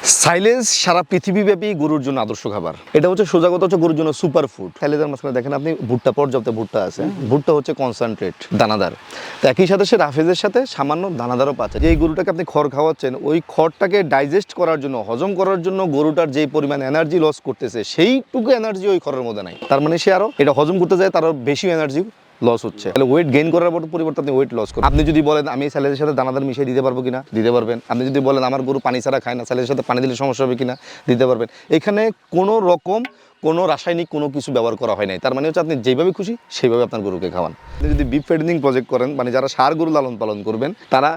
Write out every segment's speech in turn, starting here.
Silage সারা পৃথিবীব্যাপী গরুর জন্য আদর্শ খাবার। এটা হচ্ছে সোজা কথা হচ্ছে গরুর জন্য সুপার ফুড। সাইলেজের মাঝখানে দেখেন আপনি ভুট্টা, পর্যাপ্ত ভুট্টা আছে। ভুট্টা হচ্ছে কনসেন্ট্রেট, দানাদার। তো একই সাথে সে রাফেজের সাথে সামান্য দানাদারও পাচ্ছে। যে গরুটাকে আপনি খড় খাওয়াচ্ছেন, ওই খড়টাকে ডাইজেস্ট করার জন্য, হজম করার জন্য গরুটার যেই পরিমাণ এনার্জি লস করতেছে, সেইটুকু এনার্জি ওই খড়ের মধ্যে নাই। তার মানে সে আরো এটা হজম করতে যায়, তার বেশি এনার্জি লস হচ্ছে। তাহলে ওয়েট গেইন করার পরিবর্তে আপনি ওয়েট লস করেন। আপনি যদি বলেন আমি সাইলেজের সাথে দানাদার মিশিয়ে দিতে পারবো কিনা, দিতে পারবেন। আপনি যদি বলেন আমার গরু পানি ছাড়া খায় না, সাইলেজের সাথে পানি দিলে সমস্যা হবে কিনা, দিতে পারবেন। এখানে কোনো রকম কোনো রাসায়নিক কোনো কিছু ব্যবহার করা হয় নাই। তার মানে হচ্ছে আপনি যেভাবে খুশি সেইভাবে আপনার গরুকে খাওয়ান। আপনি যদি বিফ ফেডিং প্রজেক্ট করেন, মানে যারা ষাঁড় গরু লালন পালন করবেন, তারা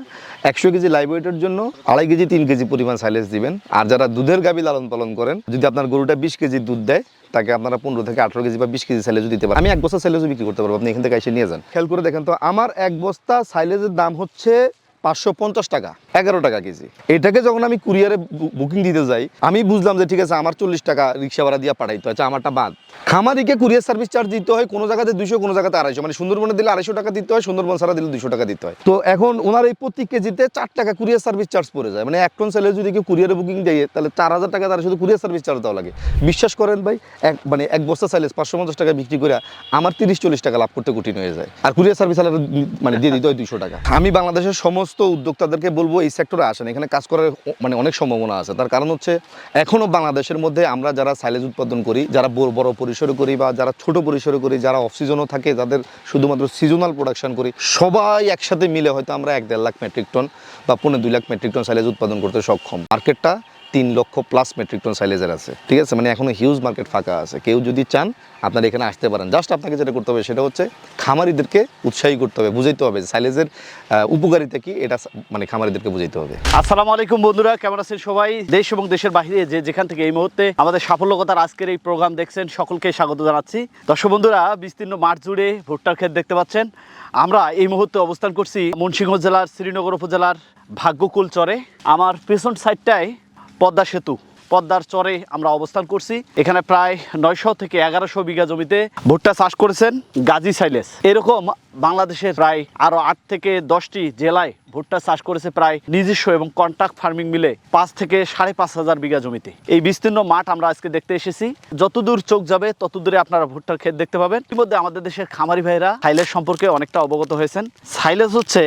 100 কেজি লাইভ ওয়েটের জন্য 2.5 কেজি 3 কেজি পরিমাণ সাইলেজ দিবেন। আর যারা দুধের গাভী লালন পালন করেন, যদি আপনার গরুটা 20 কেজি দুধ দেয়, তাকে আপনারা 15 থেকে 18 কেজি বা 20 কেজি সাইলেজ দিতে পারেন। আমি 1 বস্তা সাইলেজও বিক্রি করতে পারবো, আপনি এখান থেকে এসে নিয়ে যান। খেয়াল করে দেখেন তো, আমার 1 বস্তা সাইলেজের দাম হচ্ছে 550 টাকা, 11 টাকা কেজি। এটাকে যখন আমি কুরিয়ারে বুকিং দিতে যাই, আমি বুঝলাম যে ঠিক আছে আমার 40 টাকা রিক্সা ভাড়া দিয়ে পাঠাইতে হয়, আমারটা বাদ। খামারিকে কুরিয়ার সার্ভিস চার্জ দিতে হয়, কোনো জায়গাতে 200, কোনো জায়গাতে 250। মানে সুন্দরবনে দিলে 250 টাকা দিতে হয়, সুন্দরবন ছাড়া দিলে 200 টাকা দিতে হয়। তো এখন ওনার এই প্রতি কেজিতে 4 টাকা কুরিয়ার সার্ভিস চার্জ পড়ে যায়। মানে 1 টন সাইলেজ যদি কেউ কুরিয়ারে বুকিং দেয়, তাহলে 4000 টাকা তারা শুধু কুরিয়ার সার্ভিস চার্জ দেওয়া লাগে। বিশ্বাস করেন ভাই, এক বস্তা সাইলেজ 550 টাকা বিক্রি করে আমার 30-40 টাকা লাভ করতে কঠিন হয়ে যায়। আর কুরিয়ার সার্ভিস মানে দিয়ে দিতে হয় 200 টাকা। আমি বাংলাদেশের সমস্ত উদ্যোক্তাদেরকে বলবো এই সেক্টরে আসেন, এখানে কাজ করার মানে অনেক সম্ভাবনা আছে। তার কারণ হচ্ছে এখনো বাংলাদেশের মধ্যে আমরা যারা সাইলেজ উৎপাদন করি, যারা বড় পরিসরে করি বা যারা ছোট পরিসরে করি, যারা অফ সিজনও থাকে, যাদের শুধুমাত্র সিজনাল প্রোডাকশন করি, সবাই একসাথে মিলে হয়তো আমরা 1-1.5 লাখ মেট্রিক টন বা 2.5 লাখ মেট্রিক টন সাইলেজ উৎপাদন করতে সক্ষম। মার্কেটটা 3 লক্ষ প্লাস মেট্রিক টন সাইলেজের আছে, ঠিক আছে। মানে এখনো হিউজ মার্কেট ফাঁকা আছে। কেউ যদি চান আপনারা এখানে আসতে পারেন। জাস্ট আপনাকে যেটা করতে হবে সেটা হচ্ছে খামারিদেরকে উৎসাহী করতে হবে, বুঝাইতে হবে সাইলেজের উপকারিতা কি, এটা মানে খামারিদেরকে বুঝাইতে হবে। আসসালামু আলাইকুম বন্ধুরা, কেমন আছেন সবাই? দেশ এবং দেশের বাইরে যেখান থেকে এই মুহূর্তে আমাদের সাফল্যকতার আজকের এই প্রোগ্রাম দেখছেন, সকলকে স্বাগত জানাচ্ছি। দর্শক বন্ধুরা, বিস্তীর্ণ মাঠ জুড়ে ভুট্টার ক্ষেত দেখতে পাচ্ছেন। আমরা এই মুহূর্তে অবস্থান করছি মুন্সিগঞ্জ জেলার শ্রীনগর উপজেলার ভাগ্যকুল চরে। আমার পেছন সাইডটায় পদ্মা সেতু, পদ্মার চরে আমরা অবস্থান করছি। এখানে প্রায় 900 থেকে 1100 বিঘা জমিতে ভুট্টা চাষ করেছেন গাজী সাইলেজ। এরকম বাংলাদেশের প্রায় আরো 8 থেকে 10টি জেলায় ভুট্টা চাষ করেছে প্রায় নিজস্ব এবং কন্ট্রাক্ট ফার্মিং মিলে 5 থেকে 5,500 বিঘা জমিতে। এই বিস্তীর্ণ মাঠ আমরা আজকে দেখতে এসেছি। যতদূর চোখ যাবে ততদূরে আপনারা ভুট্টার ক্ষেত দেখতে পাবেন। ইতিমধ্যে আমাদের দেশের খামারি ভাইরা সাইলেজ সম্পর্কে অনেকটা অবগত হয়েছেন। সাইলেজ হচ্ছে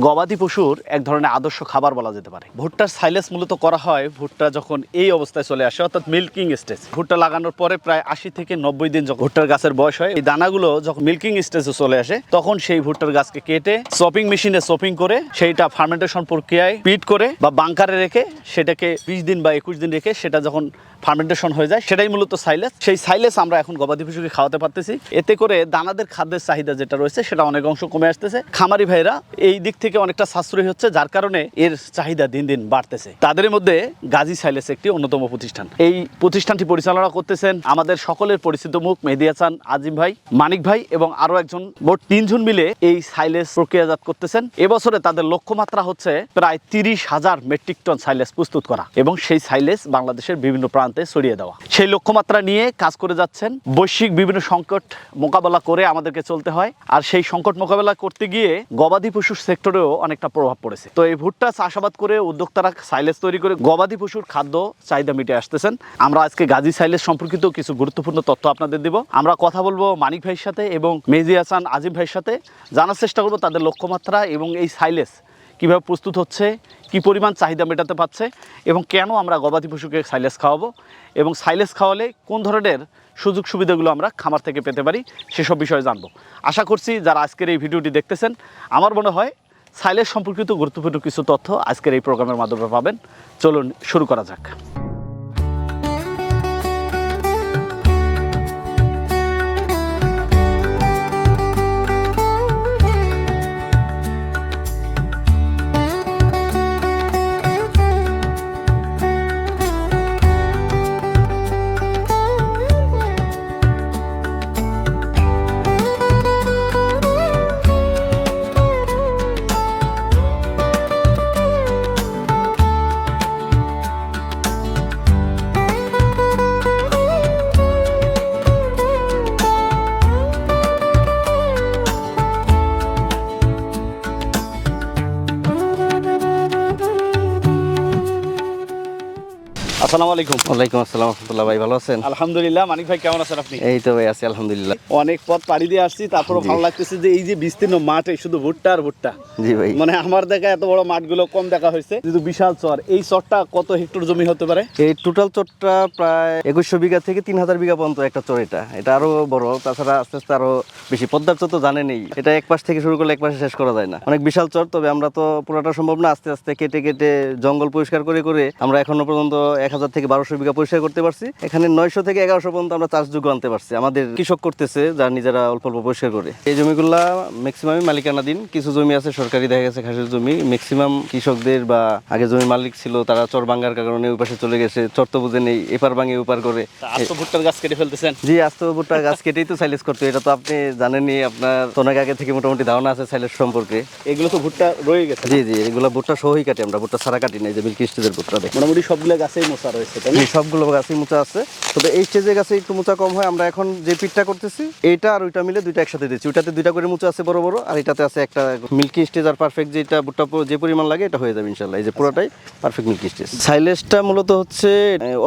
গবাদি পশুর এক ধরনের আদর্শ খাবার বলা যেতে পারে। ভুট্টার সাইলেজ মূলত করা হয় ভুট্টা যখন এই অবস্থায় চলে আসে, অর্থাৎ মিল্কিং স্টেজ। ভুট্টা লাগানোর পরে প্রায় 80 থেকে 90 দিন যখন ভুট্টার গাছের বয়স হয়, এই দানাগুলো যখন মিল্কিং স্টেজে চলে আসে, তখন সেই ভুট্টার গাছকে কেটে চপিং মেশিনে চপিং করে সেইটা ফার্মেন্টেশন প্রক্রিয়ায় পিট করে বা বাংকারে রেখে সেটাকে 20 দিন বা 21 দিন রেখে সেটা যখন ফার্মেন্টেশন হয়ে যায়, সেটাই মূলত সাইলেজ। সেই সাইলেজ আমরা এখন গবাদি পশুকে খাওয়াতে পারতেছি। এতে করে দানাদের খাদ্যের চাহিদা যেটা রয়েছে সেটা অনেক অংশ কমে আসতেছে। খামারি ভাইরা এই দিক থেকে অনেকটা সাশ্রয়ী হচ্ছে, যার কারণে এর চাহিদা দিন দিন বাড়তেছে। তাদের মধ্যে গাজী সাইলেজ একটি অন্যতম প্রতিষ্ঠান। এই প্রতিষ্ঠানটি পরিচালনা করতেছেন আমাদের সকলের পরিচিত মুখ মেহেদী হাসান আজিম ভাই, মানিক ভাই এবং আরো একজন, মোট 3 জন মিলে এই সাইলেজ প্রক্রিয়াজাত করতেছেন। এবছরে তাদের লক্ষ্যমাত্রা হচ্ছে প্রায় 30,000 মেট্রিক টন সাইলেজ প্রস্তুত করা এবং সেই সাইলেজ বাংলাদেশের বিভিন্ন প্রান্তে ছড়িয়ে দেওয়া। সেই লক্ষ্যমাত্রা নিয়ে কাজ করে যাচ্ছেন। বৈশ্বিক বিভিন্ন সংকট মোকাবেলা করে আমাদেরকে চলতে হয়, আর সেই সংকট মোকাবেলা করতে গিয়ে গবাদি পশুর সেক্টরেও অনেকটা প্রভাব পড়েছে। তো এই ভুট্টা চাষাবাদ করে উদ্যোক্তারা সাইলেজ তৈরি করে গবাদি পশুর খাদ্য চাহিদা মিটে আসতেছেন। আমরা আজকে গাজী সাইলেজ সম্পর্কিত কিছু গুরুত্বপূর্ণ তথ্য আপনাদের দিব। আমরা কথা বলবো মানিক ভাইয়ের সাথে এবং মেহেদী হাসান আজিম ভাইয়ের সাথে, জানার চেষ্টা করবো তাদের লক্ষ্যমাত্রা এবং এই সাইলেজ কীভাবে প্রস্তুত হচ্ছে, কি পরিমাণ চাহিদা মেটাতে পারছে এবং কেন আমরা গবাদি পশুকে সাইলেজ খাওয়াবো এবং সাইলেজ খাওয়ালে কোন ধরনের সুযোগ সুবিধাগুলো আমরা খামার থেকে পেতে পারি, সেসব বিষয়ে জানবো। আশা করছি যারা আজকের এই ভিডিওটি দেখতেছেন, আমার মনে হয় সাইলেজ সম্পর্কিত গুরুত্বপূর্ণ কিছু তথ্য আজকের এই প্রোগ্রামের মাধ্যমে পাবেন। চলুন শুরু করা যাক। আসসালামু আলাইকুম। ওয়ালাইকুম আসসালাম রহমতুল্লাহ। ভাই ভালো আছেন? আলহামদুলিল্লাহ। মানিক ভাই কেমন আছেন আপনি? এই তো ভাই আছি আলহামদুলিল্লাহ। অনেক পথ পাড়ি দিয়ে আসছি, তারপরে জি। ভালো লাগতেছে যে এই যে বিস্তীর্ণ মাঠে শুধু ভুট্টা আর ভুট্টা। জি ভাই, মানে আমার দেখা এত বড় মাঠগুলো কম দেখা হয়েছে, কিন্তু বিশাল চর। এই চরটা কত হেক্টর জমি হতে পারে? এই টোটাল চরটা প্রায় 2100 বিঘা থেকে 3000 বিঘা পর্যন্ত একটা চর। এটা আরো বড়, তাছাড়া আস্তে আস্তে আরো বেশি। পদ্মার চর তো জানেনই, এটা এক পাশ থেকে শুরু করলে এক পাশে শেষ করা যায় না, অনেক বিশাল চর। তবে আমরা তো পুরোটা সম্ভব না, আস্তে আস্তে কেটে কেটে জঙ্গল পরিষ্কার করে করে আমরা এখনো পর্যন্ত 1000 থেকে 1200 বিঘা পরিষ্কার করতে পারছি। এখানে 900 থেকে 1100 পর্যন্ত আমরা চাষযোগ্য আনতে পারছি। আমাদের কৃষক করতেছে, যার নিজেরা অল্প অল্প পরিষ্কার করে। এই জমিগুলা ম্যাক্সিমামই মালিকানাধীন, কিছু জমি আছে সরকারি, দেখা গেছে ঘাসের জমি। ম্যাক্সিমাম কৃষকদের বা আগে জমি মালিক ছিল, তারা চর ভাঙ্গার কারণে ওই পাশে চলে গেছে, চর তো বুঝে নেই, এপার ভাঙে ওপার করে। আস্ত ভুট্টার গাছ কেটে ফেলতেছেন? জি, আস্ত ভুট্টার গাছ কেটেই তো সাইলেজ করতে, এটা তো আপনি জানেনই। আপনার তো অনেক আগে থেকে মোটামুটি ধারণা আছে সাইলেজ সম্পর্কে। এগুলো তো ভুট্টা রয়ে গেছে। জি জি, এগুলো ভুট্টা সহই কাটি আমরা, ভুট্টা ছাড়া কাটি না। এই যে মিল্কি স্টেজের ভুট্টা দেখেন, মোটামুটি সবগুলো গাছেই মোচা রয়েছে, তাই না? এই সবগুলো গাছই মোচা আছে। তবে এই স্টেজে গাছে একটু মোচা কম হয়। আমরা এখন যে পিটটা করতেছি, এইটা আর ওইটা মিলে দুইটা একসাথে দিচ্ছি। ওইটাতে দুইটা করে মোচা আছে বড় বড়, আর এটাতে আছে একটা। মিল্কি স্টেজ আর পারফেক্ট যেটা ভুট্টা যে পরিমাণ লাগে এটা হয়ে যাবে ইনশাল্লাহ। এই যে পুরোটাই পারফেক্ট মিল্কি স্টেজ। সাইলেজটা মূলত হচ্ছে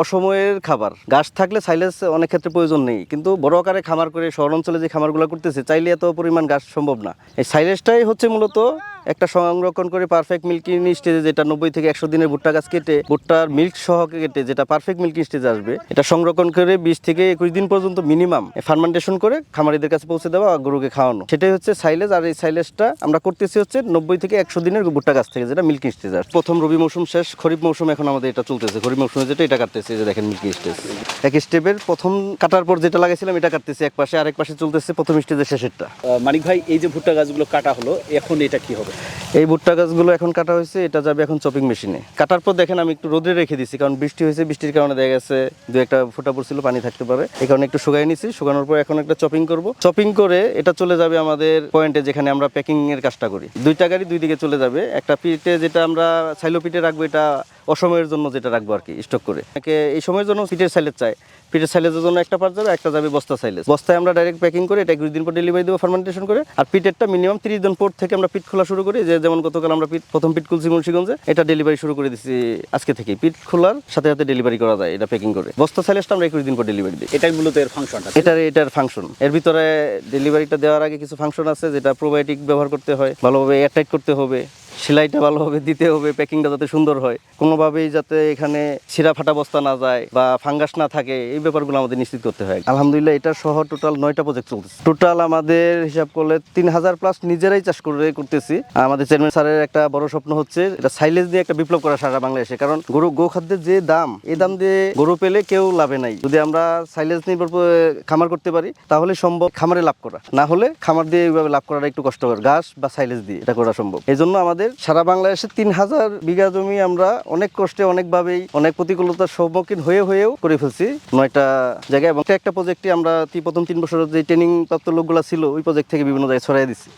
অসময়ের খাবার। গাছ থাকলে সাইলেজ অনেক ক্ষেত্রে প্রয়োজন নেই, কিন্তু বড় আকারে খামার করে শহর অঞ্চলে যে খামারগুলো করতেছে, চাইলে এত পরিমাণ গাছ সম্ভব না। এই সাইলেজটাই হচ্ছে মূলত একটা সংরক্ষণ করে পারফেক্ট মিল্কি স্টেজে, যেটা 90 থেকে 100 দিনের ভুট্টা গাছ কেটে ভুট্টার মিল্ক সহ কেটে যেটা পারফেক্ট মিল্কি স্টেজে আসবে, এটা সংরক্ষণ করে 20 থেকে 21 দিন পর্যন্ত মিনিমাম ফার্মেন্টেশন করে খামারিদের কাছে পৌঁছে দেওয়া, গরুকে খাওয়ানো, সেটাই হচ্ছে সাইলেজ। আর এই সাইলেজটা আমরা করতেছি হচ্ছে 90 থেকে 100 দিনের ভুট্টা গাছ থেকে, যেটা মিল্কি স্টেজ। প্রথম রবি মৌসুম শেষ, খরিফ মৌসুম এখন আমাদের এটা চলতেছে। খরিফ মৌসুমে যেটা এটা কাটতেছে, যে দেখেন মিল্কি স্টেজ। এক স্টেপের প্রথম কাটার পর যেটা লাগাইছিলাম এটা কাটতেছি এক পাশে, আরেক পাশে চলতেছে প্রথম স্টেজের শেষেরটা। মানিক ভাই, এই যে ভুট্টা গাছগুলো কাটা হলো, এখন এটা কি হবে? এই ভুট্টা গাছগুলো এখন কাটা হয়েছে, এটা যাবে এখন চপিং মেশিনে। কাটার পর দেখেন আমি একটু রোদে রেখে দিচ্ছি, কারণ বৃষ্টি হয়েছে, বৃষ্টির কারণে দেখা গেছে দু একটা ফোঁটা পড়ছিল, পানি থাকতে পারে, এই কারণে একটু শুকাই নিছি। শুকানোর পর এখন একটা চপিং করব। চপিং করে এটা চলে যাবে আমাদের পয়েন্টে, যেখানে আমরা প্যাকিং এর কাজটা করি। দুইটা গাড়ি দুই দিকে চলে যাবে। একটা পিঠে যেটা আমরা সাইলো পিঠে রাখবো, এটা অসময়ের জন্য যেটা রাখবো আর কি, স্টক করে। এই সময়ের জন্য পিঠের সাইলেজ চাই, পিঠের সাইলেজের জন্য একটা পার্ট যাবে, একটা যাবে বস্তা সাইলেজ। বস্তায় আমরা ডাইরেক্ট প্যাকিং করে এটা 21 দিন পর ডেলিভারি দেবো ফার্মেন্টেশন করে। আর পিঠেরটা মিনিমাম 30 দিন পর থেকে আমরা পিঠ খোলা শুরু করি। যেমন গতকাল আমরা প্রথম পিঠ খুলছি মুন্সিগঞ্জে, এটা ডেলিভারি শুরু করে দিচ্ছি আজকে থেকে। পিঠ খোলার সাথে সাথে ডেলিভারি করা যায় এটা প্যাকিং করে। বস্তা সাইলেজটা আমরা 21 দিন পর ডেলিভারি দিই। এটাই মূলত এর ফাংশনটা। এটার ফাংশন। এর ভিতরে ডেলিভারিটা দেওয়ার আগে কিছু ফাংশন আছে, যেটা প্রোবায়োটিক ব্যবহার করতে হয়, ভালোভাবে এয়ারটাইট করতে হবে, সেলাইটা ভালোভাবে দিতে হবে, প্যাকিংটা যাতে সুন্দর হয়, কোনোভাবেই যাতে এখানে ছিঁড়া ফাটা বস্তা না যায় বা ফাঙ্গাস না থাকে, এই ব্যাপারগুলো আমাদের নিশ্চিত করতে হয়। আলহামদুলিল্লাহ এটা সহ টোটাল 9টা প্রজেক্ট চলতেছে। টোটাল আমাদের হিসাব করলে 3000 প্লাস নিজেরাই চাষ করতেছি। আমাদের চেয়ারম্যান স্যারের একটা বড় স্বপ্ন হচ্ছে এটা সাইলেজ দিয়ে একটা বিপ্লব করা সারা বাংলাদেশে। কারণ গোখাদ্যের যে দাম, এই দাম দিয়ে গরু পেলে কেউ লাভে নাই। যদি আমরা সাইলেজ নির্ভর খামার করতে পারি, তাহলে সম্ভব খামারে লাভ করা। না হলে খামার দিয়ে এইভাবে লাভ করাটা একটু কষ্টকর। ঘাস বা সাইলেজ দিয়ে এটা করা সম্ভব। এই জন্য আমাদের সারা বাংলাদেশে 3000 বিঘা জমি আমরা অনেক কষ্টে, অনেকভাবেই, অনেক প্রতিকূলতার সম্মুখীন হয়েও করে ফেলছি 9টা জায়গায়। এবং একটা প্রজেক্টে আমরা প্রথম 3 বছরের যে ট্রেনিং প্রাপ্ত লোকগুলো ছিল, ওই প্রজেক্ট থেকে বিভিন্ন জায়গায় ছড়াই দিচ্ছি।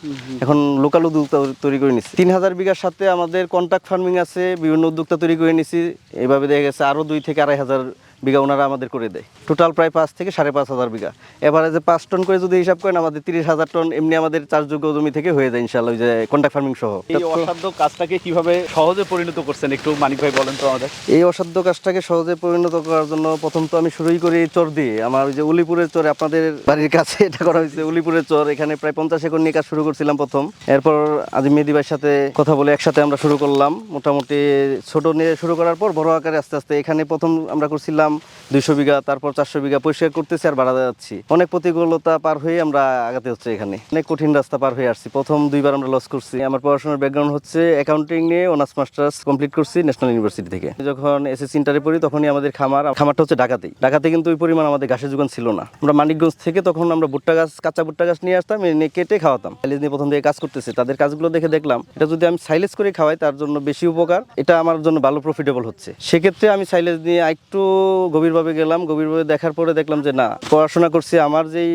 এখন লোকাল উদ্যোক্তা তৈরি করে নিচ্ছি। 3000 বিঘার সাথে আমাদের কন্ট্রাক্ট ফার্মিং আছে, বিভিন্ন উদ্যোক্তা তৈরি করে নিচ্ছি। এইভাবে দেখা গেছে আরও 2 থেকে 2500 বিঘা ওনারা আমাদের করে দেয়। টোটাল প্রায় 5 থেকে 5,500 বিঘা। এভারেজে 5 টন করে যদি হিসাব করেন, আমাদের 30,000 টন এমনি আমাদের চাষযোগ্য জমি থেকে হয়ে যায় ইনশাআল্লাহ, ওই যে কন্ট্রাক্ট ফার্মিং সহ। এই অসাধ্য কাজটাকে কিভাবে সহজে পরিণত করছেন, একটু মানিক ভাই বলেন তো আমাদের। এই অসাধ্য কাজটাকে সহজে পরিণত করার জন্য প্রথম তো আমি শুরুই করি চর দিয়ে। আমার ওই যে উলিপুরের চরে, আপনাদের বাড়ির কাছে এটা করা হয়েছে, উলিপুরের চর। এখানে প্রায় 50 একর নিয়ে কাজ শুরু করছিলাম প্রথম। এরপর আজিম মেহেদী ভাইয়ের সাথে কথা বলে একসাথে আমরা শুরু করলাম। মোটামুটি ছোট নিয়ে শুরু করার পর বড় আকারে আস্তে আস্তে এখানে প্রথম আমরা করছিলাম 200 বিঘা, তারপর 400 বিঘা পরিষ্কার করতেছি আর বাড়াতে যাচ্ছি। অনেক প্রতিকূলতা পার হয়ে আমরা আগাতে হচ্ছে। এখানে অনেক কঠিন রাস্তা পার হয়ে আসছি। প্রথম 2বার আমরা লস করছি। আমার পড়াশোনার ব্যাকগ্রাউন্ড হচ্ছে অ্যাকাউন্টিং নিয়ে, অনার্স মাস্টার্স কমপ্লিট করছি ন্যাশনাল ইউনিভার্সিটি থেকে। যখন এসএসসি ইন্টারে পড়ি, তখনই আমাদের খামারটা হচ্ছে ঢাকাতে কিন্তু ওই পরিমাণ আমাদের ঘাসের যোগান ছিল না। আমরা মানিকগঞ্জ থেকে তখন আমরা ভুট্টা গাছ, কাঁচা ভুট্টা গাছ নিয়ে আসতাম, এনে কেটে খাওয়াতাম। সাইলেজ নিয়ে প্রথম থেকে কাজ করতেছে, তাদের কাজগুলো দেখে দেখলাম এটা যদি আমি সাইলেজ করে খাওয়াই, তার জন্য বেশি উপকার, এটা আমার জন্য ভালো প্রফিটেবল হচ্ছে। সেক্ষেত্রে আমি সাইলেজ নিয়ে একটু গভীরভাবে গেলাম। গভীরভাবে দেখার পরে দেখলাম যে না, পড়াশোনা করছি, আমার যেই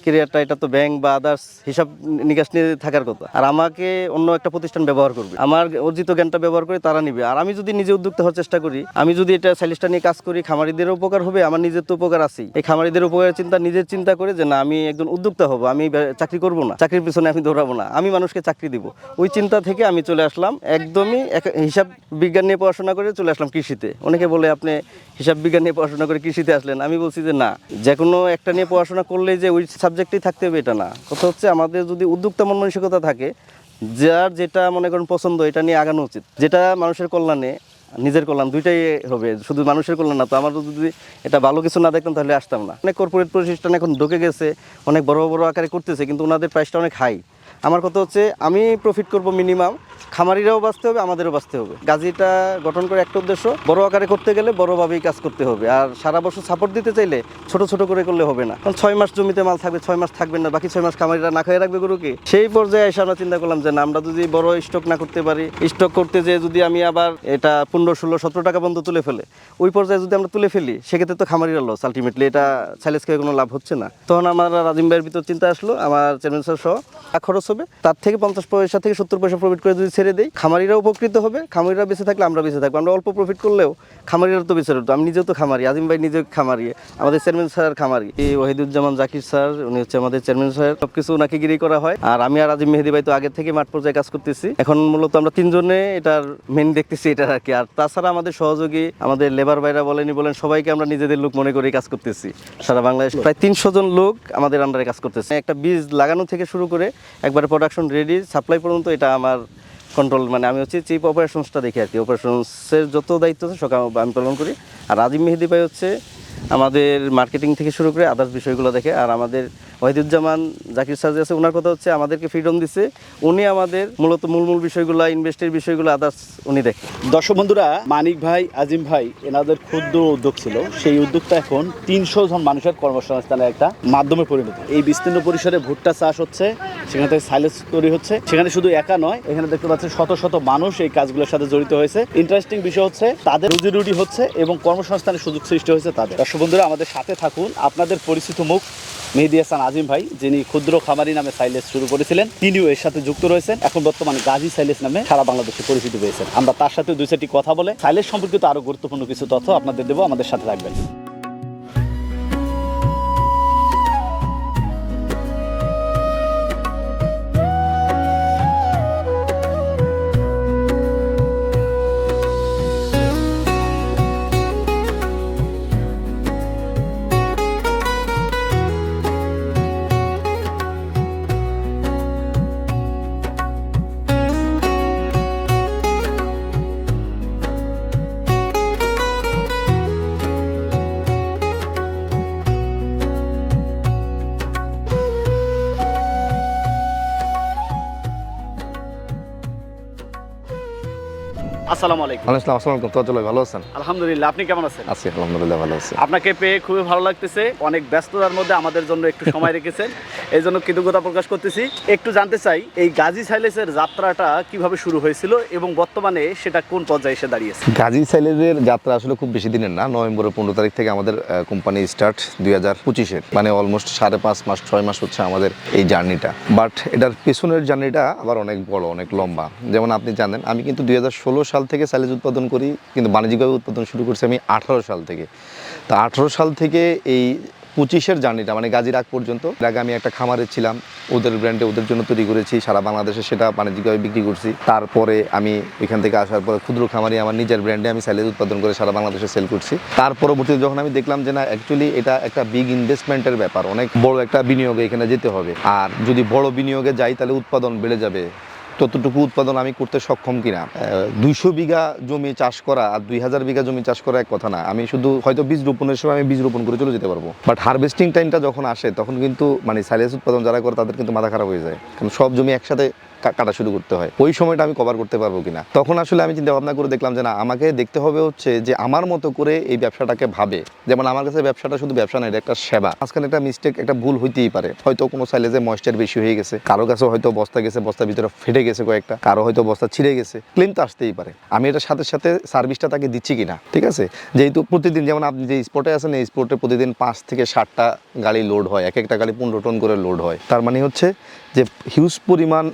ক্যারিয়ারটা, এটা তো ব্যাংক বা আদার্স হিসাব নিকাশ নিয়ে থাকার কথা। আর আমাকে অন্য একটা প্রতিষ্ঠান ব্যবহার করবে, আমার অর্জিত জ্ঞানটা ব্যবহার করে তারা নিবে। আর আমি যদি নিজে উদ্যোক্তা হওয়ার চেষ্টা করি, আমি যদি এটা সাইলেজটা নিয়ে কাজ করি, খামারিদেরও উপকার হবে, আমার নিজের তো উপকার আছেই। এই খামারিদের উপকারের নিজের চিন্তা করে যে না, আমি একজন উদ্যোক্তা হব, আমি চাকরি করব না, চাকরির পিছনে আমি দৌড়াবো না, আমি মানুষকে চাকরি দিব। ওই চিন্তা থেকে আমি চলে আসলাম একদমই হিসাব বিজ্ঞান নিয়ে পড়াশোনা করে চলে আসলাম কৃষিতে। অনেকে বলে আপনি হিসাব বিজ্ঞান নিয়ে পড়াশোনা করে কৃষিতে আসলেন। আমি বলছি যে না, যে কোনো একটা নিয়ে পড়াশোনা করলেই যে ওই সাবজেক্টেই থাকতে হবে এটা না। কথা হচ্ছে আমাদের যদি উদ্যোক্তা মন মানসিকতা থাকে, যার যেটা মনে করেন পছন্দ এটা নিয়ে আগানো উচিত, যেটা মানুষের কল্যাণে নিজের কল্যাণ দুইটাই হবে, শুধু মানুষের কল্যাণ না। তো আমার যদি এটা ভালো কিছু না দেখতাম তাহলে আসতাম না। অনেক কর্পোরেট প্রতিষ্ঠান এখন ঢুকে গেছে, অনেক বড় বড় আকারে করতেছে, কিন্তু ওনাদের প্রাইসটা অনেক হাই। আমার কথা হচ্ছে আমি প্রফিট করব মিনিমাম, খামারিরাও বাঁচতে হবে, আমাদেরও বাঁচতে হবে। গাজীটা গঠন করে একটা উদ্দেশ্য, বড় আকারে করতে গেলে বড়ভাবেই কাজ করতে হবে। আর সারা বছর সাপোর্ট দিতে চাইলে ছোট ছোট করে করলে হবে না। কারণ 6 মাস জমিতে মাল থাকবে, 6 মাস থাকবে না, বাকি 6 মাস খামারিরা না খাইয়ে রাখবে গরুকে। সেই পর্যায়ে এসে আমরা চিন্তা করলাম যে না, আমরা যদি বড় স্টক না করতে পারি, স্টক করতে যেয়ে যদি আমি আবার এটা 15, 16, 17 টাকা পর্যন্ত তুলে ফেলে, ওই পর্যায়ে যদি আমরা তুলে ফেলি, সেক্ষেত্রে তো খামারিরা লস। আলটিমেটলি এটা সাইলেজ খেয়ে কোনো লাভ হচ্ছে না। তখন আমার রাজিম ভাইয়ের ভিতর চিন্তা আসলো, আমার চেয়ারম্যান স্যার সহ খরচ হবে, তার থেকে 50 পয়সা থেকে 70 পয়সা প্রফিট করে যদি ছেড়ে দেই, খামারিরাও উপকৃত হবে, খামারিরা বেঁচে থাকলে আমরা বেঁচে থাকবো। আমরা অল্প প্রফিট করলেও খামারিরা তো বেঁচে থাকতো। আমি নিজেও তো খামারি, আজিম ভাই নিজেও খামারি, আমাদের চেয়ারম্যান স্যার খামারি, এই ওয়াহিদুজ্জামান জাকির স্যার উনি হচ্ছে আমাদের চেয়ারম্যান স্যার। সবকিছু ওনাকে গিরি করা হয়। আর আমি আর আজিম মেহেদি ভাই তো আগে থেকে মাঠ পর্যায়ে কাজ করতেছি। এখন মূলত আমরা তিনজনে এটার মেন দেখতেছি এটার আর কি। আর তাছাড়া আমাদের সহযোগী, আমাদের লেবার ভাইরা বলেন সবাইকে আমরা নিজেদের লোক মনে করে কাজ করতেছি। সারা বাংলাদেশ প্রায় 300 জন লোক আমাদের আন্ডারে কাজ করতেছে। একটা বীজ লাগানো থেকে শুরু করে একবারে প্রোডাকশন রেডি সাপ্লাই পর্যন্ত এটা আমার কন্ট্রোল। মানে আমি হচ্ছে চিফ অপারেশনসটা দেখি আর কি। অপারেশনসের যত দায়িত্ব আছে সব আমি পালন করি। আর আজিম মেহেদি ভাই হচ্ছে আমাদের মার্কেটিং থেকে শুরু করে আদার্স বিষয়গুলো দেখে। আর আমাদের ওয়াহিদুজ্জামান জাকির স্যার যে আছে, ওনার কথা হচ্ছে আমাদেরকে ফ্রিডম দিছে, উনি আমাদের মূলত মূল বিষয়গুলো, ইনভেস্টের বিষয়গুলো আদার্স উনি দেখে। দর্শক বন্ধুরা, মানিক ভাই, আজিম ভাই এনাদের ক্ষুদ্র উদ্যোগ ছিল, সেই উদ্যোগটা এখন 300 জন মানুষের কর্মসংস্থানের একটা মাধ্যমে পরিণত। এই বিস্তীর্ণ পরিসরে ভুট্টা চাষ হচ্ছে, সেখান থেকে সাইলেজ তৈরি হচ্ছে। সেখানে শুধু একা নয়, এখানে দেখতে পাচ্ছেন শত শত মানুষ এই কাজগুলোর সাথে জড়িত হয়েছে। ইন্টারেস্টিং বিষয় হচ্ছে তাদের রুজি রুটি হচ্ছে এবং কর্মসংস্থানের সুযোগ সৃষ্টি হয়েছে তাদের। দর্শক বন্ধুরা, আমাদের সাথে থাকুন। আপনাদের পরিচিত মুখ মেহেদি হাসান আজিম ভাই, যিনি ক্ষুদ্র খামারি নামে সাইলেজ শুরু করেছিলেন, তিনিও এর সাথে যুক্ত রয়েছেন। এখন বর্তমানে গাজী সাইলেজ নামে সারা বাংলাদেশে পরিচিতি পেয়েছেন। আমরা তার সাথে 2-4টি কথা বলে সাইলেজ সম্পর্কিত আরো গুরুত্বপূর্ণ কিছু তথ্য আপনাদের দেবো। আমাদের সাথে রাখবেন। আসসালামু আলাইকুম। আসসালামু আলাইকুম। তো চলো, ভালো আছেন? আলহামদুলিল্লাহ, আপনি কেমন আছেন? আছি আলহামদুলিল্লাহ, ভালো আছি। আপনাকে পেয়ে খুবই ভালো লাগতেছে। অনেক ব্যস্ততার মধ্যে আমাদের জন্য একটু সময় রেখেছেন, এই জন্য কৃতজ্ঞতা প্রকাশ করতেছি। একটু জানতে চাই এই গাজী সাইলেজের যাত্রাটা কিভাবে শুরু হয়েছিল এবং বর্তমানে সেটা কোন পর্যায়ে এসে দাঁড়িয়েছে? গাজী সাইলেজের যাত্রা আসলে খুব বেশি দিনের না। নভেম্বরের 15 তারিখ থেকে আমাদের কোম্পানি স্টার্ট 2025-এর, মানে অলমোস্ট 5.5 মাস 6 মাস হচ্ছে আমাদের এই জার্নিটা। বাট এটার পেছনের জার্নিটা আবার অনেক বড়, অনেক লম্বা। যেমন আপনি জানেন, আমি কিন্তু 2016 সাল থেকে সাইলেজ উৎপাদন করি, কিন্তু বাণিজ্যিকভাবে উৎপাদন শুরু করছি আমি 18 সাল থেকে। তো 18 সাল থেকে এই 25-এর জার্নিটা, মানে গাজীর আগ পর্যন্ত। আগে আমি একটা খামারে ছিলাম, ওদের ব্র্যান্ডে ওদের জন্য তৈরি করেছি, সারা বাংলাদেশে সেটা বাণিজ্যিকভাবে বিক্রি করছি। তারপরে আমি ওইখান থেকে আসার পরে ক্ষুদ্র খামারি আমার নিজের ব্র্যান্ডে আমি সাইলেজ উৎপাদন করে সারা বাংলাদেশে সেল করছি। তার পরবর্তীতে যখন আমি দেখলাম যে না, অ্যাকচুয়ালি এটা একটা বিগ ইনভেস্টমেন্টের ব্যাপার, অনেক বড় একটা বিনিয়োগে এখানে যেতে হবে। আর যদি বড় বিনিয়োগে যাই তাহলে উৎপাদন বেড়ে যাবে, ততটুকু উৎপাদন আমি করতে সক্ষম কিনা। 200 বিঘা জমি চাষ করা আর 2000 বিঘা জমি চাষ করা এক কথা না। আমি শুধু হয়তো বীজ রোপণের সময় আমি বীজ রোপণ করে চলে যেতে পারবো, বাট হারভেস্টিং টাইমটা যখন আসে তখন কিন্তু মানে সাইলেজ উৎপাদন যারা করে তাদের কিন্তু মাথা খারাপ হয়ে যায়, কারণ সব জমি একসাথে কাটা শুরু করতে হয়। ওই সময়টা আমি কভার করতে পারবো কিনা। তখন আসলে আমি চিন্তা ভাবনা করে দেখলাম যে না, আমাকে দেখতে হবে হচ্ছে যে আমার মতো করে এই ব্যবসাটাকে ভাবে। যেমন আমার কাছে ব্যবসাটা শুধু ব্যবসা নয়, এটা একটা সেবা। মাঝখানে একটা মিস্টেক, একটা ভুল হইতেই পারে। হয়তো কোনো সাইলেজে ময়েশ্চার বেশি হয়ে গেছে, কারো কাছে হয়তো বস্তা গেছে, বস্তার ভিতরে ফেটে গেছে কয়েকটা, কারো হয়তো বস্তা ছিঁড়ে গেছে, ক্লেম তো আসতেই পারে। আমি এটার সাথে সাথে সার্ভিসটা তাকে দিচ্ছি কিনা, ঠিক আছে। যেহেতু প্রতিদিন, যেমন আপনি যে স্পটে আছেন, এই স্পটে প্রতিদিন 5 থেকে 7টা গাড়ি লোড হয়, এক একটা গাড়ি 15 টন করে লোড হয়। তার মানে হচ্ছে যে হিউজ পরিমাণ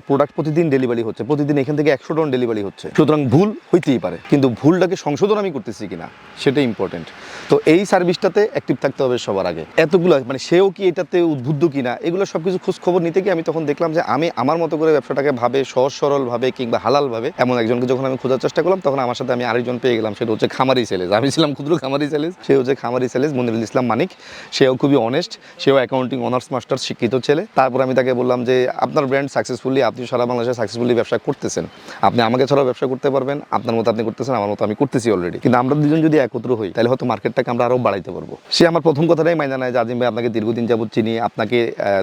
প্রোডাক্ট প্রতিদিন ডেলিভারি হচ্ছে, প্রতিদিন এখান থেকে 100 টন ডেলিভারি হচ্ছে, সুতরাং ভুল হইতেই পারে, কিন্তু ভুলটাকে সংশোধন আমি করতেছি কিনা সেটা ইম্পর্টেন্ট। তো এই সার্ভিসটাতে অ্যাক্টিভ থাকতে হবে সবার আগে। এতগুলো মানে সেও কি এটাতে উদ্বুদ্ধ কিনা এগুলো সব কিছু খোঁজ খবর নিতে গিয়ে আমি তখন দেখলাম যে আমি আমার মতো করে ব্যবসাটাকে ভাবে সহজ সরলভাবে কিংবা হালালভাবে এমন একজনকে যখন আমি খোঁজার চেষ্টা করলাম, তখন আমার সাথে আমি আরেকজন পেয়ে গেলাম, সেটা হচ্ছে খামারি সেলেস। আমি ছিলাম ক্ষুদ্র খামারি সেলেস, সে হচ্ছে খামারি সেলেস মনিরুল ইসলাম মানিক। সেও খুবই অনেস্ট, সেও অ্যাকাউন্টিং অনার্স মাস্টার শিক্ষিত ছেলে। তারপর আমি তাকে বললাম যে আপনার ব্র্যান্ড সাকসেসফুলি, আপনি সারা বাংলাদেশে সাকসেসফুলি ব্যবসা করতেছেন, আপনি আমাকে ছাড়াও ব্যবসা করতে পারবেন, আপনার মতো আপনি করতেছেন, আমার মতো আমি করতেছি অলরেডি, কিন্তু আমরা দুজন যদি একত্র হই তাহলে হয়তো মার্কেটটাকে আমরা আরও বাড়াইতে পারবো। সে আমার প্রথম কথাটাই মাইনা নেয় যে আজিম ভাই আপনাকে দীর্ঘদিন যাবত চিনি, আপনাকে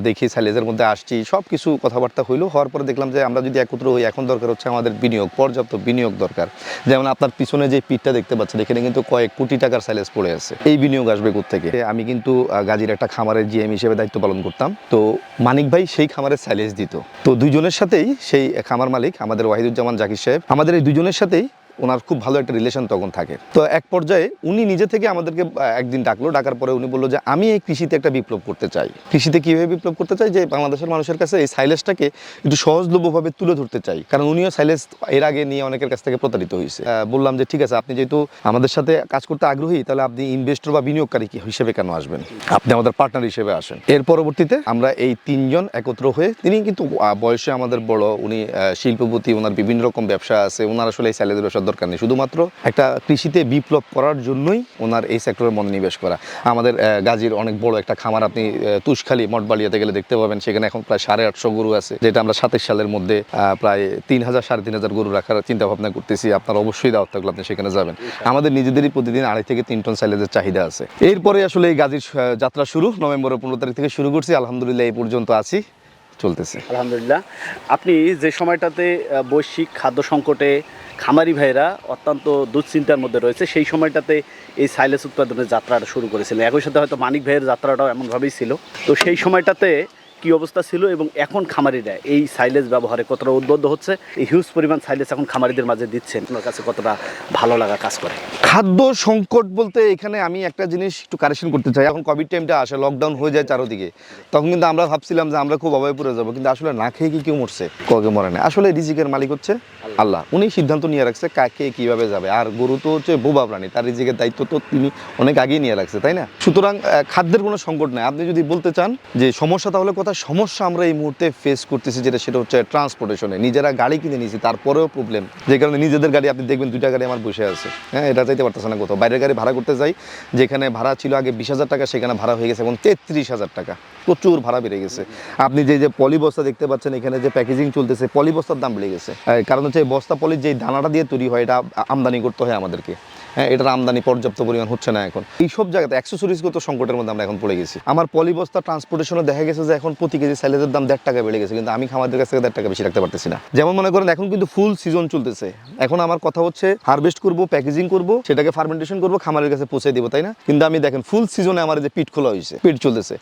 দেখি সাইলেজের মধ্যে আসছি, সব কিছু কথাবার্তা হইলো। হওয়ার পরে দেখলাম যে আমরা যদি একত্র হই, এখন দরকার হচ্ছে আমাদের বিনিয়োগ, পর্যাপ্ত বিনিয়োগ দরকার। যেমন আপনার পিছনে যে পিঠটা দেখতে পাচ্ছেন, এখানে কিন্তু কয়েক কোটি টাকার সাইলেজ পড়ে আছে। এই বিনিয়োগ আসবে কোত্থেকে? আমি কিন্তু গাজীর একটা খামারের জিএম হিসেবে দায়িত্ব পালন করতাম, তো মানিক ভাই সেই খামারের সাইলেজ দিত। তো দুইজনের সাথেই সেই খামার মালিক আমাদের ওয়াহিদুজ্জামান জাকির সাহেব, আমাদের এই দুজনের সাথেই ওনার খুব ভালো একটা রিলেশন তখন থাকে। তো এক পর্যায়ে উনি নিজে থেকে আমাদেরকে একদিন ডাকলো, ডাকার পরে উনি বললো যে আমি এই কৃষিতে একটা বিপ্লব করতে চাই। কৃষিতে কীভাবে বিপ্লব করতে চাই? যে বাংলাদেশের মানুষের কাছে এই সাইলেজটাকে একটু সহজলভ্যভাবে তুলে ধরতে চাই, কারণ উনিও সাইলেজ এর আগে নিয়ে অনেকের কাছ থেকে প্রতারিত হয়েছে। বললাম যে ঠিক আছে, আপনি যেহেতু আমাদের সাথে কাজ করতে আগ্রহী, তাহলে আপনি ইনভেস্টর বা বিনিয়োগকারী হিসেবে কেন আসবেন, আপনি আমাদের পার্টনার হিসেবে আসেন। এর পরবর্তীতে আমরা এই তিনজন একত্র হয়ে, তিনি কিন্তু বয়সে আমাদের বড়, উনি শিল্পপতি, ওনার বিভিন্ন রকম ব্যবসা আছে, ওনার আসলে এই সাইলেজের ব্যবসার দরকার নেই, শুধুমাত্র একটা কৃষিতে বিপ্লব করার জন্যই ওনার এই সেক্টরে মনোনিবেশ করা। আমাদের গাজীর অনেক বড় একটা খামার আপনি তুষখালী মঠবাড়িয়াতে গেলে দেখতে পাবেন, সেখানে এখন প্রায় 850 গরু আছে, যেটা আমরা 27 সালের মধ্যে প্রায় 3000 3,500 গরু রাখার চিন্তা ভাবনা করতেছি। আপনার অবশ্যই দাওয়াত থাকলে আপনি সেখানে যাবেন। আমাদের নিজেদেরই প্রতিদিন 2.5 থেকে 3 টন সাইলেজের চাহিদা আছে। এরপরে আসলে এই গাজীর যাত্রা শুরু নভেম্বরের 15 তারিখ থেকে শুরু করছি, আলহামদুলিল্লাহ এই পর্যন্ত আছি, চলতেছে আলহামদুলিল্লাহ। আপনি যে সময়টাতে বৈশ্বিক খাদ্য সংকটে খামারি ভাইরা অত্যন্ত দুশ্চিন্তার মধ্যে রয়েছে, সেই সময়টাতে এই সাইলেজ উৎপাদনের যাত্রাটা শুরু করেছিলেন। একই সাথে হয়তো মানিক ভাইয়ের যাত্রাটাও এমনভাবেই ছিল। তো সেই সময়টাতে কী অবস্থা ছিল এবং এখন খামারিরা এই সাইলেজ ব্যবহারে কতটা উদ্বুদ্ধ হচ্ছে, এই হিউজ পরিমাণ সাইলেজ এখন খামারিদের মাঝে দিচ্ছেন, আপনার কাছে কতটা ভালো লাগা কাজ করে? খাদ্য সংকট বলতে এখানে আমি একটা জিনিস একটু কারেকশন করতে চাই। এখন কোভিড টাইমটা আসে, লকডাউন হয়ে যায় চারদিকে, তখন কিন্তু আমরা ভাবছিলাম যে আমরা খুব অভাবে পড়ে যাবো, কিন্তু আসলে না খেয়ে কি কেউ মরছে? কাউকে মরে না। আসলে রিজিকের মালিক হচ্ছে আল্লাহ, উনি সিদ্ধান্ত নিয়ে রাখছে কাকে কিভাবে যাবে। আর গরু তো হচ্ছে বোবা প্রাণী, তার রিজিকের দায়িত্ব তো তিনি অনেক আগেই নিয়ে রাখছে, তাই না? সুতরাং খাদ্যের কোনো সংকট নাই। আপনি যদি বলতে চান যে সমস্যা, তাহলে কথা সমস্যা আমরা এই মুহূর্তে ফেস করতেছি, সেটা হচ্ছে ট্রান্সপোর্টেশনে। নিজেরা গাড়ি কিনে নিয়েছি, তারপরেও প্রবলেম, যে কারণে নিজেদের গাড়ি আপনি দেখবেন 2টা গাড়ি আমার বসে আছে, হ্যাঁ, এটা চাইতে পারতেছে না কোথাও। বাইরের গাড়ি ভাড়া করতে যাই, যেখানে ভাড়া ছিল আগে 20,000 টাকা, সেখানে ভাড়া হয়ে গেছে এখন 33,000 টাকা। প্রচুর ভাড়া বেড়ে গেছে। আপনি যে পলি বস্তা দেখতে পাচ্ছেন এখানে, যে প্যাকেজিং চলতেছে, পলি বস্তার দাম বেড়ে গেছে। কারণ হচ্ছে এই বস্তা পলির যে দানাটা দিয়ে তৈরি হয়, এটা আমদানি করতে হয় আমাদেরকে। হ্যাঁ, এটার আমদানি পর্যাপ্ত পরিমাণ হচ্ছে না এখন। এই সব জায়গাতে অ্যাক্সেসরিজগত সংকটের মধ্যে আমরা এখন পড়ে গেছি। আমার পলি বস্তা ট্রান্সপোর্টেশনে দেখা গেছে যে এখন প্রতি কেজি সাইলেজের দাম 1.5 টাকা বেড়ে গেছে, কিন্তু আমি খামারদের কাছ থেকে 1.5 টাকা বেশি রাখতে পারতেছি না। যেমন মনে করেন এখন কিন্তু ফুল সিজন চলতেছে, এখন আমার কথা হচ্ছে হারভেস্ট করব, প্যাকেজিং করব, সেটাকে ফার্মেন্টেশন করব, খামারের কাছে পৌঁছে দিব, তাই না? কিন্তু আমি দেখেন ফুল সিজনে আমার যে পিট খোলা হয়েছে, পিট চলতেছে।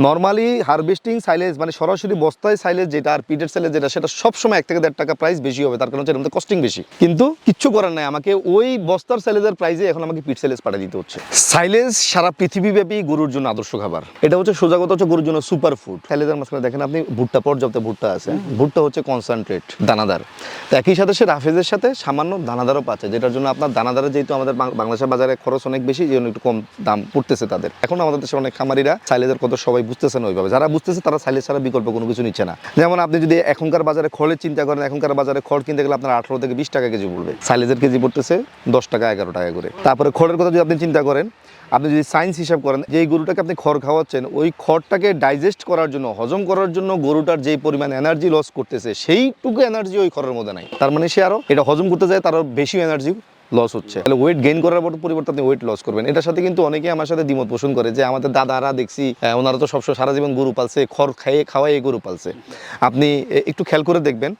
নর্মালি হারভেস্টিং সাইলেজ মানে সরাসরি বস্তায় সাইলেজ যেটা আর পিটের সাইলেজ যেটা, সেটা সবসময় 1 থেকে 1.5 টাকা প্রাইস বেশি হবে, তার কারণ হচ্ছে এর মধ্যে কস্টিং বেশি। কিন্তু কিচ্ছু করার নাই, আমাকে ওই বস্তার সাইলেজের প্রাইসে এখন আমাকে পিট সাইলেজ পাঠিয়ে দিতে হচ্ছে। সাইলেজ সারা পৃথিবীব্যাপী গরুর জন্য আদর্শ খাবার। এটা হচ্ছে সোজা কথা হচ্ছে গরুর জন্য সুপার ফুড। সাইলেজের মাঝখানে দেখেন আপনি ভুট্টা, পর্যাপ্ত ভুট্টা আছে। ভুট্টা হচ্ছে কনসেন্ট্রেট, দানাদার। তো একই সাথে সে রাফেজের সাথে সামান্য দানাদারও পাচ্ছে, যেটার জন্য আপনার দানাদারের যেহেতু আমাদের বাংলাদেশের বাজারে খরচ অনেক বেশি, এই জন্য একটু কম দাম পড়তেছে তাদের। এখন আমাদের দেশে অনেক খামারিরা সাইলেজের কথা সবাই বুঝতেছে না ওইভাবে, যারা বুঝতেছে তারা সাইলেজ ছাড়া বিকল্প কোনো কিছু নিচ্ছে না। যেমন আপনি যদি এখনকার বাজারে খড়ের চিন্তা করেন, এখনকার বাজারে খড় কিনতে গেলে আপনার 18 থেকে 20 টাকা কেজি পড়বে, সাইলেজের কেজি পড়তেছে 10 টাকা 11 টাকা করে। তারপরে খড়ের কথা যদি আপনি চিন্তা করেন, আপনি যদি সায়েন্স হিসাব করেন, যে গরুটাকে আপনি খড় খাওয়াচ্ছেন, ওই খড়টাকে ডাইজেস্ট করার জন্য, হজম করার জন্য গরুটার যেই পরিমাণ এনার্জি লস করতেছে, সেইটুকু এনার্জি ওই খড়ের মধ্যে নাই। তার মানে সে আরও এটা হজম করতে যায়, তারও বেশি এনার্জি লস হচ্ছে। তাহলে ওয়েট গেইন করার পরিবর্তে আপনি ওয়েট লস করবেন। এটার সাথে কিন্তু অনেকেই আমার সাথে দ্বিমত পোষণ করে যে আমাদের দাদারা দেখছি ওনারা তো সবসময় সারা জীবন গরু পালছে, খড় খাওয়াই গরু পালছে। আপনি একটু খেয়াল করে দেখবেন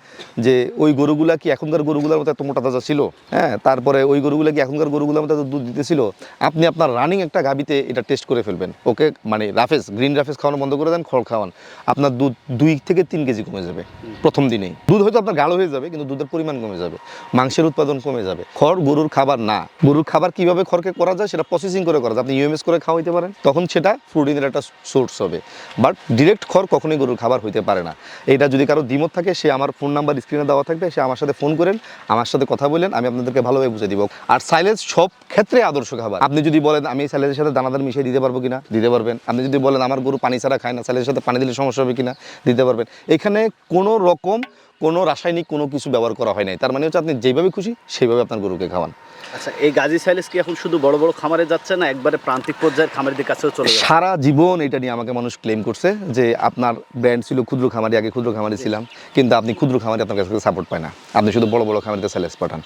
যে ওই গরুগুলা কি এখনকার গরুগুলোর মতো এত মোটা তাজা ছিল? হ্যাঁ, তারপরে ওই গরুগুলা কি এখনকার গরুগুলোর মতো দুধ দিতেছিল? আপনি আপনার রানিং একটা গাবিতে এটা টেস্ট করে ফেলবেন, ওকে মানে রাফেজ, গ্রিন রাফেজ খাওয়ানো বন্ধ করে দেন, খড় খাওয়ান, আপনার দুধ 2 থেকে 3 কেজি কমে যাবে প্রথম দিনেই। দুধ হয়তো আপনার গাঢ় হয়ে যাবে, কিন্তু দুধের পরিমাণ কমে যাবে, মাংসের উৎপাদন কমে যাবে। খড় গরু গরুর খাবার না। গরুর খাবার কিভাবে খড়কে করা যায় সেটা প্রসেসিং করে করা যায়। আপনি ইউএমএস করে খাওয়াইতে পারেন, তখন সেটা প্রোটিনের একটা সোর্স হবে, বাট ডিরেক্ট খড় কখনোই গরুর খাবার হইতে পারে না। এটা যদি কারো দ্বিমত থাকে, সে আমার ফোন নাম্বার স্ক্রিনে দেওয়া থাকবে, সে আমার সাথে ফোন করেন, আমার সাথে কথা বলেন, আমি আপনাদেরকে ভালোভাবে বুঝে দিব। আর সাইলেজ সব ক্ষেত্রে আদর্শ খাবার। আপনি যদি বলেন আমি এই সাইলেজের সাথে দানাদার মিশিয়ে দিতে পারবো কিনা, দিতে পারবেন। আপনি যদি বলেন আমার গরু পানি ছাড়া খায় না, সাইলেজের সাথে পানি দিলে সমস্যা হবে কিনা, দিতে পারবেন। এখানে কোনো রকম কোনো রাসায়নিক কোনো কিছু ব্যবহার করা হয় নাই। তার মানে হচ্ছে আপনি যেভাবে খুশি সেইভাবে আপনার গরুকে খাওয়ান। আচ্ছা, এই গাজী সাইলেজ কি এখন শুধু বড় বড় খামারে যাচ্ছে না একবারে প্রান্তিক পর্যায়ের খামারিদের কাছেও চলে যাচ্ছে? সারা জীবন এটা নিয়ে আমাকে মানুষ ক্লেম করছে যে আপনার ব্র্যান্ড ছিল ক্ষুদ্র খামারি, আগে ক্ষুদ্র খামারি ছিলাম, কিন্তু আপনি ক্ষুদ্র খামারি আপনার কাছে সাপোর্ট পায় না, আপনি শুধু বড় বড় খামারিতে সেলেস পাঠান।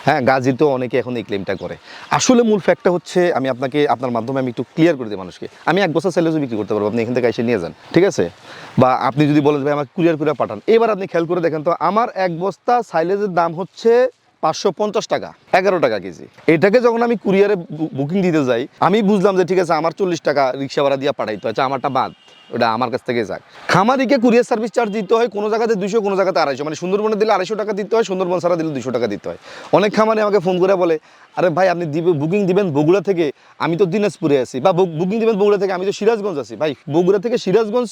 হ্যাঁ, গাজীতেও অনেকে এখন এই ক্লেমটা করে। আসলে মূল ফ্যাক্টটা হচ্ছে, আমি আপনাকে আপনার মাধ্যমে আমি একটু ক্লিয়ার করে দিই মানুষকে, আমি 1 বছর সেলেসও বিক্রি করতে পারবো, আপনি এখান থেকে এসে নিয়ে যান, ঠিক আছে? বা আপনি যদি বলেন ভাই আমাকে কুরিয়ার করে পাঠান, এবার আপনি খেয়াল করে দেখেন তো, আমার 1 বস্তা সাইলেজের দাম হচ্ছে 550 টাকা, 11 টাকা কেজি। এটাকে যখন আমি কুরিয়ারে বুকিং দিতে যাই, আমি বুঝলাম যে ঠিক আছে আমার 40 টাকা রিক্সা ভাড়া দিয়ে পাঠাইতে হচ্ছে, আমারটা বাদ, ওটা আমার কাছ থেকে যাক। খামারিকে কুরিয়ার সার্ভিস চার্জ দিতে হয়, কোনো জায়গাতে 200, কোনো জায়গাতে 250, মানে সুন্দরবনে দিলে 250 টাকা দিতে হয়, সুন্দরবন ছাড়া দিলে 200 টাকা দিতে হয়। অনেক খামারি আমাকে ফোন করে বলে, আরে ভাই আপনি বুকিং দিবেন বগুড়া থেকে, আমি তো দিনাজপুরে আছি, বা বুকিং দিবেন বগুড়া থেকে, আমি তো সিরাজগঞ্জ আছি। ভাই বগুড়া থেকে সিরাজগঞ্জ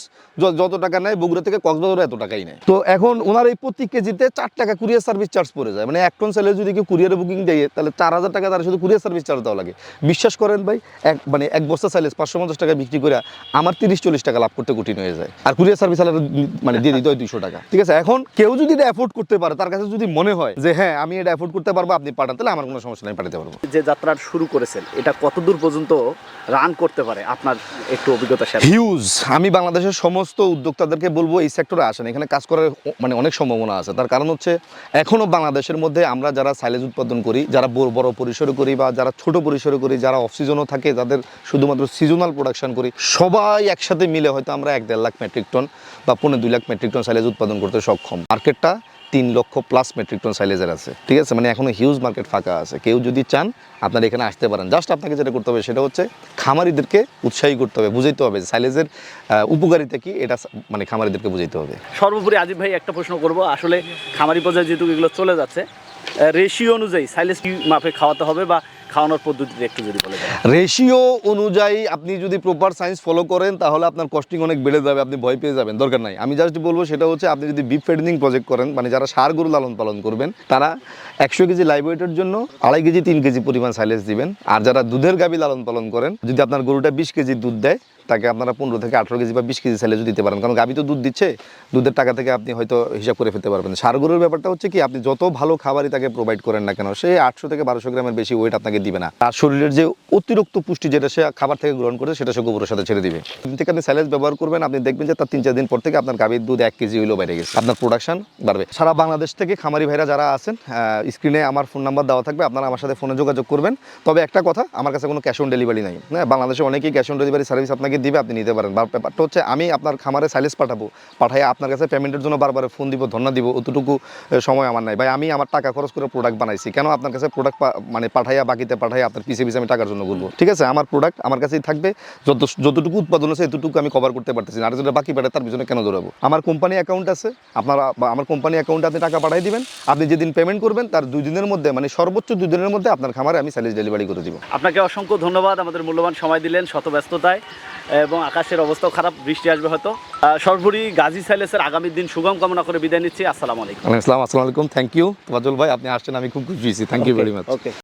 যত টাকা নেয়, বগুড়া থেকে কক্সবাজার এত টাকাই নেয়। তো এখন ওনার এই প্রতি কেজিতে 4 টাকা কুরিয়ার সার্ভিস চার্জ পড়ে যায়, মানে 1 টন সেলে যদি কেউ কুরিয়ারে বুকিং দেয় তাহলে 4000 টাকা তার শুধু কুরিয়ার সার্ভিস চার্জ দেওয়া লাগে। বিশ্বাস করেন ভাই, মানে 1 বস্তা সাইলেজ 550 টাকা বিক্রি করে আমার 30-40 টাকা লাভ করতে কঠিন হয়ে যায়, আর কুরিয়ার সার্ভিস মানে দিয়ে দিতে হয় 200 টাকা, ঠিক আছে? এখন কেউ যদি এটা অ্যাফোর্ড করতে পারে, তার কাছে যদি মনে হয় যে হ্যাঁ আমি এটা অ্যাফোর্ড করতে পারবো, আপনি পাঠান, তাহলে আমার কোনো সমস্যা নেই, পাঠাতে পারবো। যে যাত্রা শুরু করেছেন এটা কত দূর পর্যন্ত রান করতে পারে, আপনার একটু অভিজ্ঞতা শেয়ার? হিউজ। আমি বাংলাদেশের সমস্ত উদ্যোক্তাদেরকে বলবো এই সেক্টরে আসেন, এখানে কাজ করার মানে অনেক সম্ভাবনা আছে। তার কারণ হচ্ছে এখনও বাংলাদেশের মধ্যে আমরা যারা সাইলেজ উৎপাদন করি, যারা বড় পরিসরে করি বা যারা ছোট পরিসরে করি, যারা অফ সিজনও থাকে, যাদের শুধুমাত্র সিজনাল প্রোডাকশন করি, সবাই একসাথে মিলে হয়তো আমরা 1-1.5 লাখ মেট্রিক টন বা 2.5 লাখ মেট্রিক টন সাইলেজ উৎপাদন করতে সক্ষম। মার্কেটটা 3 লক্ষ প্লাস মেট্রিক টন সাইলেজের আছে, ঠিক আছে? মানে এখনো হিউজ মার্কেট ফাঁকা আছে। কেউ যদি চান আপনারা এখানে আসতে পারেন। জাস্ট আপনাকে যেটা করতে হবে সেটা হচ্ছে খামারিদেরকে উৎসাহী করতে হবে, বুঝাইতে হবে যে সাইলেজের উপকারিতা কি, এটা মানে খামারিদেরকে বুঝাইতে হবে। সর্বোপরি আজিব ভাই একটা প্রশ্ন করব, আসলে খামারি পর্যায়ে যেহেতু এগুলো চলে যাচ্ছে, রেশিও অনুযায়ী সাইলেজ কি মাপে খাওয়াতে হবে বা খাওয়ানোর পদ্ধতিটা একটু যদি বলে দেন। রেশিও অনুযায়ী আপনি যদি প্রপার সায়েন্স ফলো করেন তাহলে আপনার কস্টিং অনেক বেড়ে যাবে, আপনি ভয় পেয়ে যাবেন, দরকার নাই। আমি জাস্ট বলবো সেটা হচ্ছে, আপনি যদি বিফ ফেডিং প্রজেক্ট করেন, মানে যারা ষাঁড় গরু লালন পালন করবেন, তারা 100 কেজি লাইভ ওয়েটের জন্য 2.5 কেজি 3 কেজি পরিমাণ সাইলেজ দিবেন। আর যারা দুধের গাভী লালন পালন করেন, যদি আপনার গরুটা 20 কেজি দুধ দেয়, তাকে আপনারা 15 থেকে 18 কেজি বা 20 কেজি সাইলেজও দিতে পারেন, কারণ গাভী তো দুধ দিচ্ছে, দুধের টাকা থেকে আপনি হয়তো হিসাব করে ফেলতে পারবেন। ষাঁড় গরুর ব্যাপারটা হচ্ছে কি, আপনি যত ভালো খাবারই তাকে প্রোভাইড করেন না কেন, সে 800 থেকে 1200 গ্রামের বেশি ওয়েট আপনাকে দিবে না। তার শরীরের যে অতিরিক্ত পুষ্টি যেটা সে খাবার থেকে গ্রহণ করে, সেটা সে গোবরের সাথে ছেড়ে দিবে। দিন থেকে আপনি সাইলেজ ব্যবহার করবেন, আপনি দেখবেন যে তার 3-4 দিন পর থেকে আপনার গাভীর দুধ 1 কেজি হইলেও বেড়ে গেছে, আপনার প্রোডাকশন বাড়বে। সারা বাংলাদেশ থেকে খামারি ভাইরা যারা আছেন, স্ক্রিনে আমার ফোন নাম্বার দেওয়া থাকবে, আপনারা আমার সাথে ফোনে যোগাযোগ করবেন। তবে একটা কথা, আমার কাছে কোনো ক্যাশ অন ডেলিভারি নাই। হ্যাঁ, বাংলাদেশে অনেকেই ক্যাশ অন ডেলিভারি সার্ভিস আপনাকে দিবে, আপনি নিতে পারেন। ব্যাপারটা হচ্ছে, আমি আপনার খামারে সাইলেজ পাঠাই আপনার কাছে পেমেন্টের জন্য বারবার ফোন দিব, ধন্যবাদ দিব, অতটুকু সময় আমার নাই ভাই। আমি আমার টাকা খরচ করে প্রোডাক্ট বানাইছি, কেন আপনার কাছে প্রোডাক্ট মানে পাঠাইয়া বাকিতে পাঠাই আপনার পিছিয়ে আমি টাকার জন্য ঘুরবো, ঠিক আছে? আমার প্রোডাক্ট আমার কাছেই থাকবে, যতটুকু উৎপাদন আছে এতটুকু আমি কভার করতে পারতেছি না, আর যেটা বাকি পাঠায় তার পিছনে কেন দৌড়াবো? আমার কোম্পানি অ্যাকাউন্ট আছে, আপনারা আমার কোম্পানি অ্যাকাউন্টে আপনি টাকা পাঠিয়ে দিবেন, আপনি যেদিন পেমেন্ট করবেন তার 2 দিনের মধ্যে, মানে সর্বোচ্চ 2 দিনের মধ্যে আপনার খামারে আমি সাইলেজ ডেলিভারি করে দিব। আপনাকে অসংখ্য ধন্যবাদ, আমাদের মূল্যবান সময় দিলেন শত ব্যস্ততায়, এবং আকাশের অবস্থাও খারাপ, বৃষ্টি আসবে হয়তো। সর্বোপরি গাজী সাইলেজের আগামী দিন সুগম কামনা করে বিদায় নিচ্ছি। আসসালামু আলাইকুম। আসসালামু আলাইকুম। থ্যাংক ইউ তোয়াজুল ভাই, আপনি আসছেন, আমি খুব খুশি হয়েছি। Thank you very much. Okay.